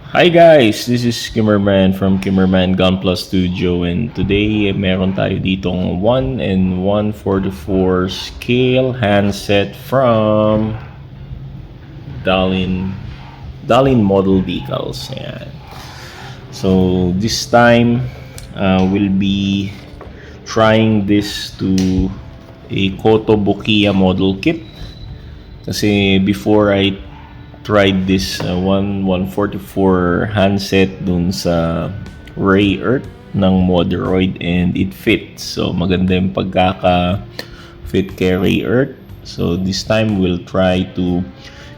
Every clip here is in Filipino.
Hi guys, this is Kimmerman from Kimmerman Gunpla Studio, and today meron tayo ditong 1 and 1/44 scale handset from Dalin Model Decals. Ayan. So this time we'll be trying this to a Kotobukiya model kit kasi before I tried this 144 handset dun sa Ray Earth ng Moderoid and it fits. So maganda yung pagkaka-fit kay Ray Earth. So this time we'll try to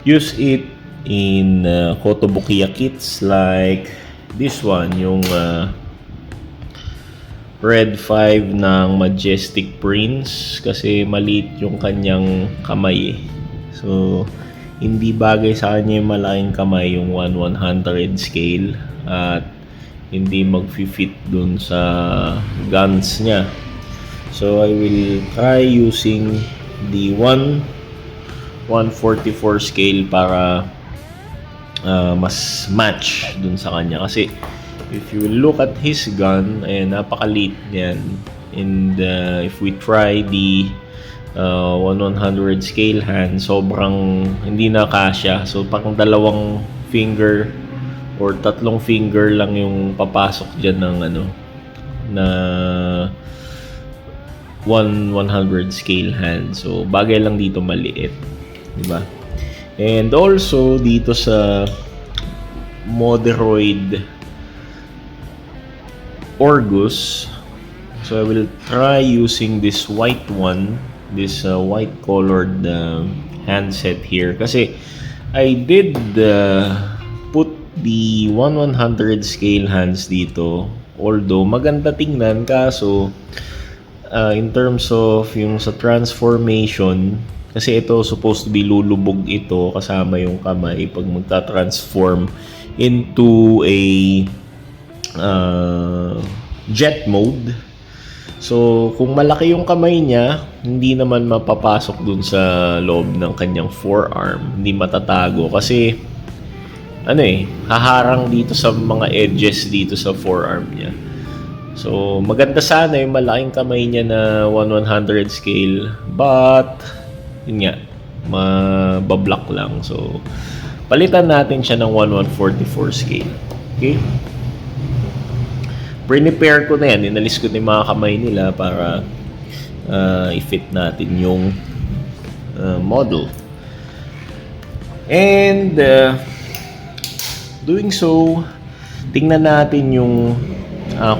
use it in Kotobukiya kits like this one, yung Red 5 ng Majestic Prince kasi maliit yung kanyang kamay. So hindi bagay sa kanya yung malaking kamay, yung 1/100 scale, at hindi mag-fit dun sa guns niya. So I will try using the 1/144 scale para mas match dun sa kanya. Kasi if you look at his gun, napakaliit niyan. And if we try the 1/100 scale hand, sobrang hindi na kasya. So parang dalawang finger or tatlong finger lang yung papasok dyan ng na 1/100 scale hand. So bagay lang dito maliit, di ba? And also dito sa Moderoid Orgus, so I will try using this white one, this white colored handset here, kasi I did put the 1/100 scale hands dito, although maganda tingnan, kaso in terms of yung sa transformation, kasi ito supposed to be lulubog ito kasama yung kamay pag magta-transform into a jet mode. So, kung malaki yung kamay niya, hindi naman mapapasok dun sa loob ng kanyang forearm. Hindi matatago kasi haharang dito sa mga edges dito sa forearm niya. So, maganda sana yung malaking kamay niya na 1/100 scale, but yun nga, mabablock lang. So, palitan natin siya ng 1/144 scale. Okay? Prepare ko na yan, inalis ko na yung mga kamay nila para i-fit natin yung model. And doing so, tingnan natin yung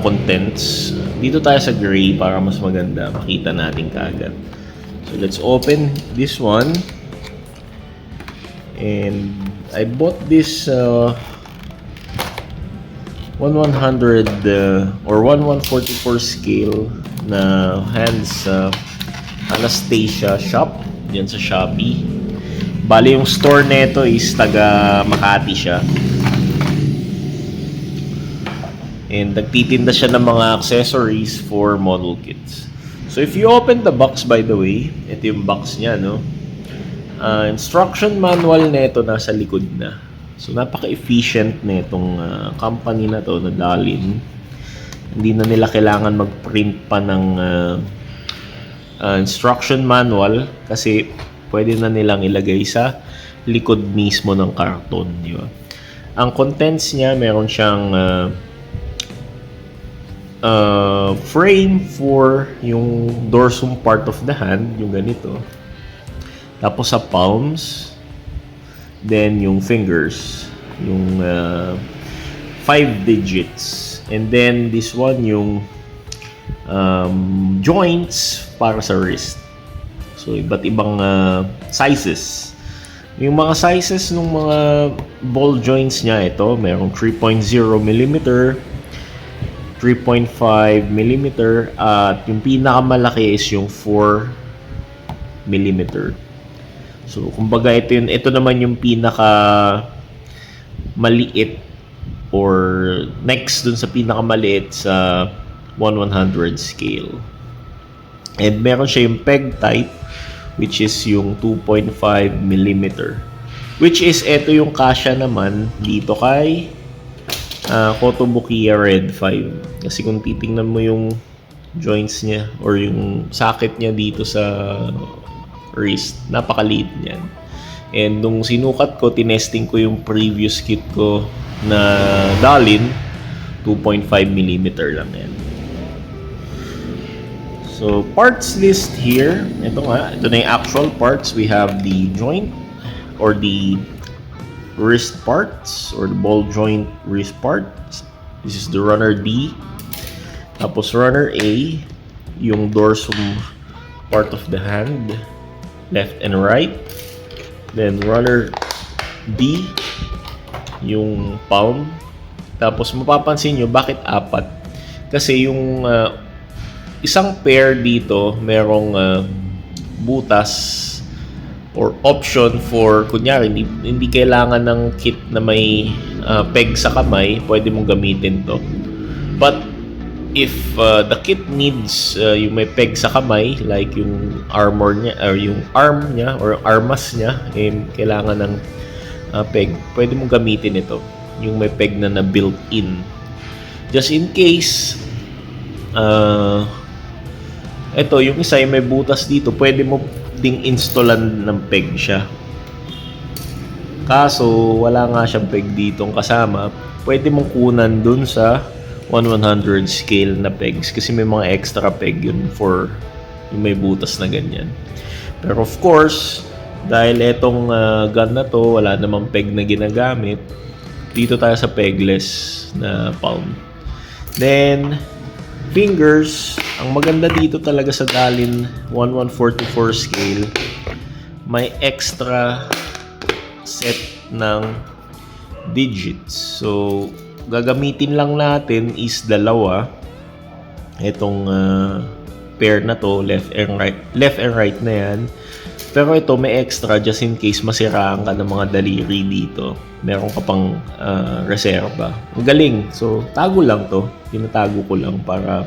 contents. Dito tayo sa gray para mas maganda, makita natin kaagad. So let's open this one. And I bought this 1/100 or 1/144 scale na hands sa Anastasia shop diyan sa Shopee. Bali yung store nito is taga Makati siya. And nagtitinda siya ng mga accessories for model kits. So if you open the box, by the way, ito yung box niya, no? Instruction manual nito nasa likod na. So, napaka-efficient na itong company na to na Dalin. Hindi na nila kailangan mag-print pa ng instruction manual kasi pwede na nilang ilagay sa likod mismo ng karton, di ba? Ang contents niya, meron siyang frame for yung dorsum part of the hand, yung ganito. Tapos sa palms, then yung fingers, yung 5 digits, and then this one yung joints para sa wrist. So iba't ibang sizes. Yung mga sizes ng mga ball joints niya, ito merong 3.0 mm, 3.5 mm, at yung pinakamalaki is yung 4 mm. So, kumbaga ito naman yung pinaka maliit or next dun sa pinaka maliit sa 1/100 scale. And meron siya yung peg type, which is yung 2.5 mm. Which is ito yung kasya naman dito kay Kotobukiya Red 5. Kasi kung titingnan mo yung joints niya or yung socket niya dito sa wrist, napakaliit niyan. And nung sinukat ko, tinesting ko yung previous kit ko na Dalin, 2.5mm lang yan. So, parts list here. Ito na yung actual parts. We have the joint or the wrist parts or the ball joint wrist parts. This is the runner D. Tapos runner A, yung dorsum part of the hand, left and right. Then runner B, yung palm. Tapos mapapansin nyo, bakit apat? Kasi yung isang pair dito, merong butas or option for, kunyari, hindi kailangan ng kit na may peg sa kamay, pwede mong gamitin to. But if the kit needs yung may peg sa kamay, like yung armor niya or yung arm niya or armas niya, kailangan ng peg, pwede mong gamitin ito, yung may peg na built in, just in case. Ito yung isa yung may butas dito, pwede mo ding installan ng peg siya, kaso wala nga siyang peg ditong kasama. Pwede mong kunan dun sa 1/100 scale na pegs kasi may mga extra peg yun for yung may butas na ganyan. Pero of course, dahil etong gun na to wala namang peg na ginagamit, dito tayo sa pegless na palm. Then fingers, ang maganda dito talaga sa Dalin 1144 scale, may extra set ng digits. So gagamitin lang natin is dalawa. Itong pair na to, left and right na yan. Pero ito may extra just in case masiraan ka ng mga daliri dito. Meron ka pang reserba. Ang galing. So tago lang to. Tinatago ko lang para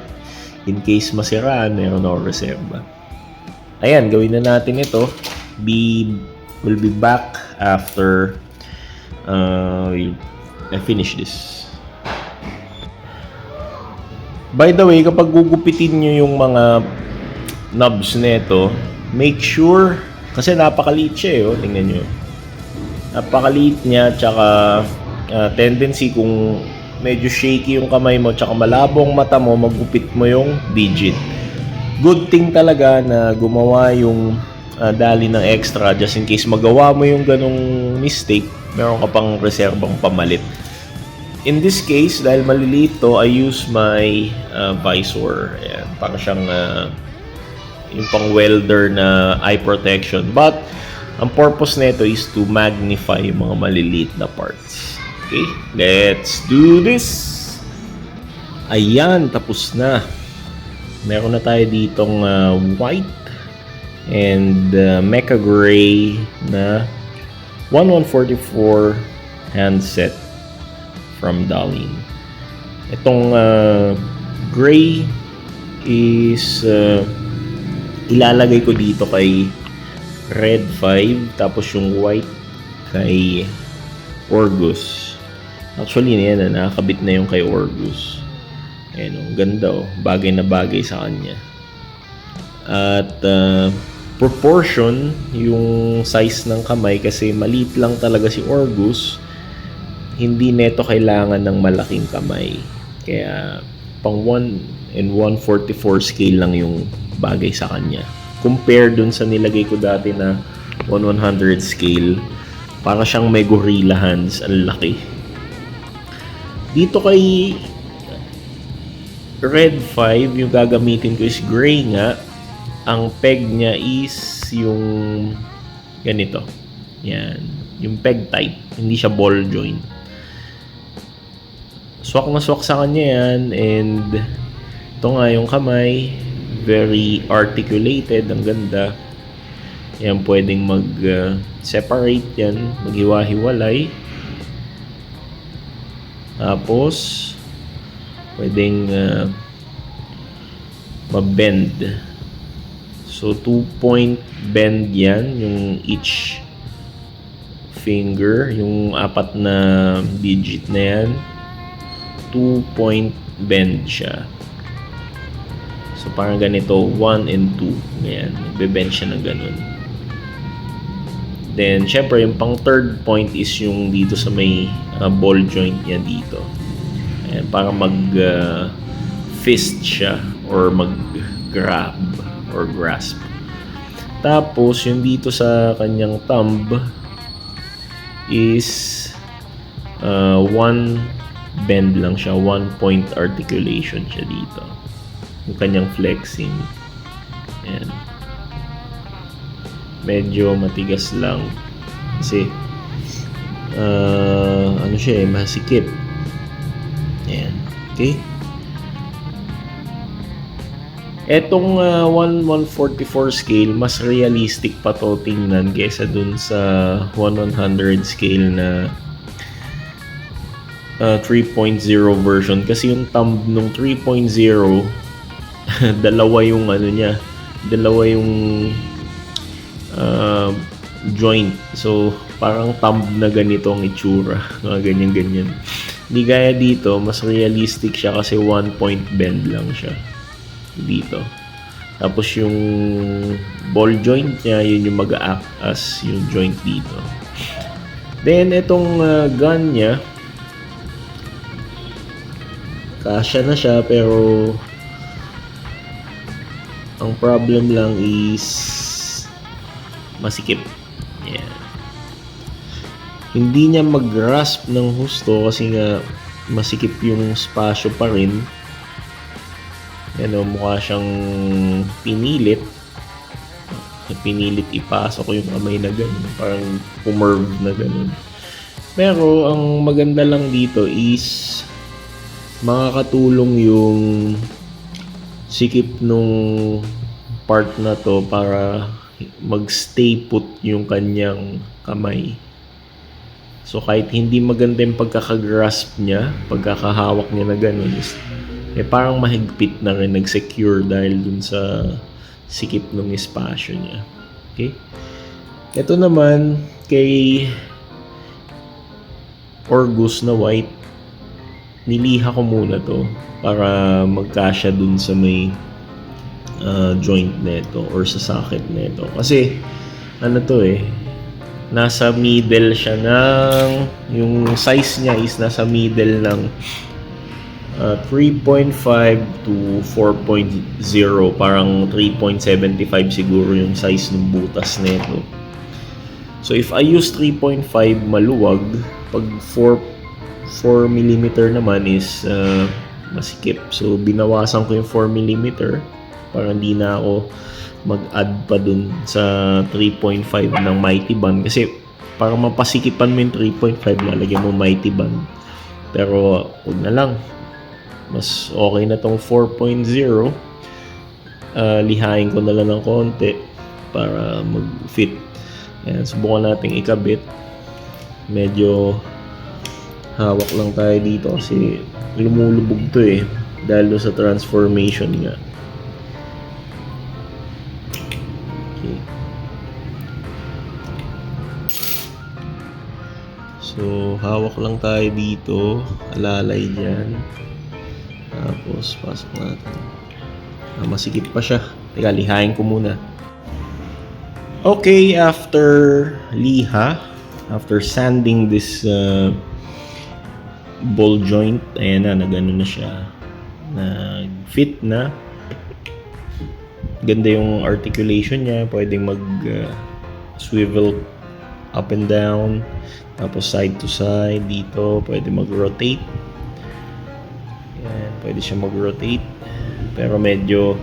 in case masiraan, meron ako reserba. Ayan, gawin na natin ito. We'll be back after I finish this. By the way, kapag gugupitin nyo yung mga knobs nito, make sure, kasi napakaliit siya eh, tingnan nyo. Napakaliit niya, tsaka tendency kung medyo shaky yung kamay mo, tsaka malabo ang mata mo, magupit mo yung digit. Good thing talaga na gumawa yung Dalin ng extra just in case magawa mo yung ganong mistake, meron ka pang reserbang pamalit. In this case, dahil maliliit to, I use my visor. Ayan, para siyang yung pang welder na eye protection. But ang purpose nito is to magnify yung mga maliliit na parts. Okay, let's do this. Ayan, tapos na. Meron na tayo ditong white and mecha gray na 1144 handset from Dalin. Itong gray is ilalagay ko dito kay Red 5, tapos yung white kay Orgus. Actually, yan na, nakakabit na yung kay Orgus. Ayan, ang ganda oh, bagay na bagay sa kanya. At proportion yung size ng kamay, kasi maliit lang talaga si Orgus, hindi neto kailangan ng malaking kamay. Kaya pang 1 and 144 scale lang yung bagay sa kanya. Compare dun sa nilagay ko dati na 1/100 scale, para siyang may gorilla hands, ang laki. Dito kay Red 5, yung gagamitin ko is gray nga. Ang peg niya is yung ganito. Yan. Yung peg type. Hindi siya ball joint. Swak na swak sa kanya yan. And ito nga yung kamay. Very articulated. Ang ganda. Yan, pwedeng mag-separate yan. Maghiwa-hiwalay. Tapos pwedeng ma-bend. So 2-point bend yan, yung each finger, yung 4 na digit na yan. 2-point bend siya. So parang ganito, 1 and 2. Ayan, nagbe-bend siya ng ganun. Then, syempre, yung pang third point is yung dito sa may ball joint niya dito. Ayan, para fist siya or mag-grab or grasp. Tapos, yung dito sa kanyang thumb is one bend lang siya, 1-point articulation siya dito. Yung kanyang flexing. Ayan. Medyo matigas lang kasi ano siya masikip. Ayan. Okay. Etong 1/144 scale, mas realistic pa to tingnan kaysa dun sa 1/100 scale na 3.0 version. Kasi yung thumb nung 3.0 dalawa yung ano niya, dalawa yung joint. So, parang thumb na ganito ang itsura. Mga ganyan-ganyan. Hindi gaya dito, mas realistic siya kasi 1-point bend lang siya. Dito. Tapos yung ball joint niya, yun yung mag-act as yung joint dito. Then, itong gun niya, kasya na siya, pero ang problem lang is masikip. Yeah. Hindi niya mag-grasp ng husto kasi nga masikip yung spasyo pa rin. Yan o, mukha siyang pinilit ipasok yung kamay na gano'n. Parang pumurve na gano'n. Pero ang maganda lang dito is makakatulong yung sikip nung part na to para magstay put yung kanyang kamay. So kahit hindi maganda yung pagkakagrasp niya, pagkakahawak niya na gano'n, parang mahigpit na rin, nag-secure dahil dun sa sikip ng espasyo niya. Okay? Ito naman kay Orgus na white, niliha ko muna to para magkasya dun sa may joint neto or sa socket neto. Kasi ano to nasa middle siya ng, yung size niya is nasa middle ng 3.5 to 4.0, parang 3.75 siguro yung size ng butas nito. So if I use 3.5 maluwag, pag 4mm naman is masikip. So binawasan ko yung 4mm para hindi na ako mag-add pa dun sa 3.5 ng Mighty Band, kasi para mapasikipan mo yung 3.5 lalagyan mo Mighty Band. Pero huwag na lang, mas okay na tong 4.0. Lihain ko na lang ng konti para mag-fit. Ayan, subukan natin ikabit. Medyo hawak lang tayo dito kasi lumulubog to dahil sa transformation nga. Okay. So hawak lang tayo dito, alalay dyan. Tapos pasok natin. Masikip pa siya. Teka, lihain ko muna. Okay, after liha, after sanding this ball joint, ayan na, nagano na siya, nag-fit na. Ganda yung articulation niya, pwedeng swivel up and down, tapos side to side dito, pwede mag-rotate. Ayan, pwede siya mag-rotate, pero medyo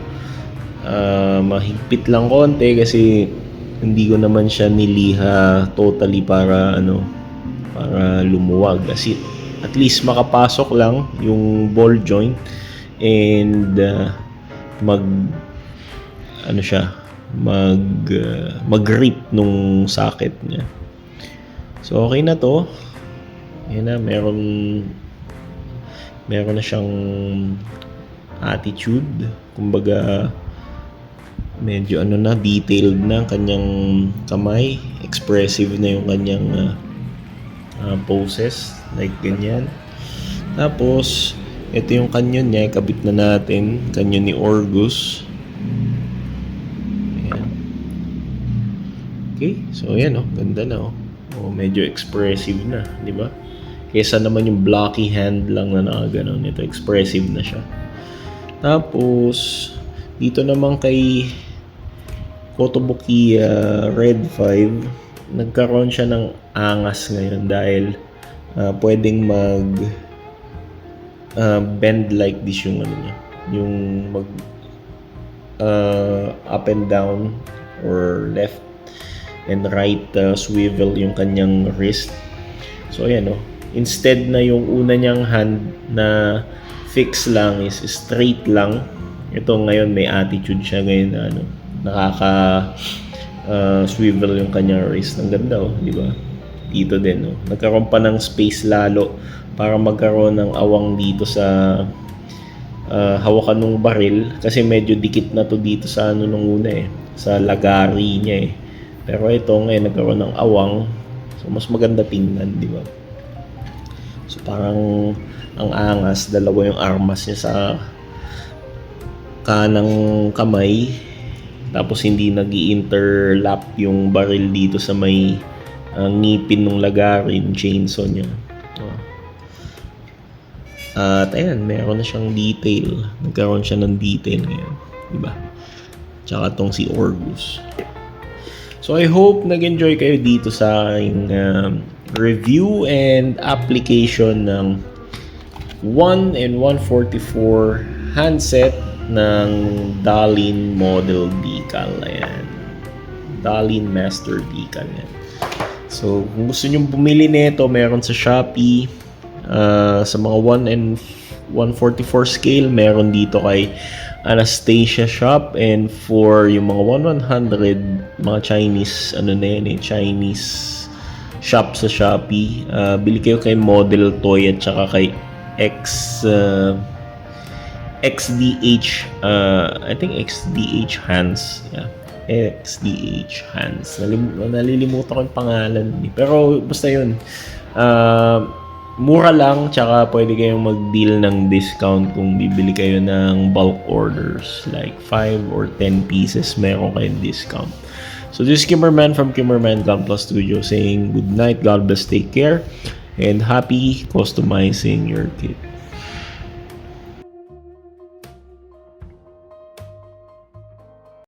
mahigpit lang konti kasi hindi ko naman siya niliha totally para para lumuwag, kasi at least makapasok lang yung ball joint and mag-grip nung socket niya. So okay na to. Yan na, meron na siyang attitude, kumbaga medyo detailed na kanyang kamay, expressive na yung kanyang poses, like ganyan. Tapos, ito yung canyon niya, ikabit na natin. Canyon ni Orgus. Ayan. Okay, so ayan ganda na medyo expressive na, di ba? Kesa naman yung blocky hand lang na nakaganon. Ito, expressive na siya. Tapos, dito naman kay Kotobukiya Red 5, nagkaroon siya ng angas ngayon dahil pwedeng mag bend like this yung ano niya, yung mag up and down or left and right swivel yung kanyang wrist. So ayan instead na yung una niyang hand na fix lang is straight lang, ito ngayon may attitude siya ngayon na nakaka swivel yung kanyang wrist. Ang ganda di ba? Dito din nagkaroon pa ng space lalo para magkaroon ng awang dito sa hawakan ng baril, kasi medyo dikit na to dito sa nung una sa lagari niya pero ito ngayon nagkaroon ng awang, so mas maganda tingnan, di ba? So parang ang angas, dalawa yung armas niya sa kanang kamay, tapos hindi nag-i-interlap yung baril dito sa may ngipin ng lagarin, chainsaw niya. At ayan, meron na siyang detail. Nagkaroon siya ng detail ngayon, di ba? Tsaka tong si Orgus. So I hope nag-enjoy kayo dito sa aking review and application ng 1 and 144 handset ng Dalin model decal. Ayan. Dalin Master decal yan. So kung gusto nyo bumili nito, meron sa Shopee. Sa mga 1 and 144 scale, meron dito kay Anastasia Shop, and for yung mga 100 mga Chinese Chinese shop sa Shopee, bili kayo kay Model Toy at saka kay XDH I think XDH Hands, XDH Hands, nalilimutan ko yung pangalan pero basta yun, mura lang, tsaka pwede kayong mag-deal ng discount kung bibili kayo ng bulk orders like 5 or 10 pieces, meron kayong discount. So this is Kimmerman from Kimmerman Gunpla Studio saying good night, God bless, take care, and happy customizing your kit.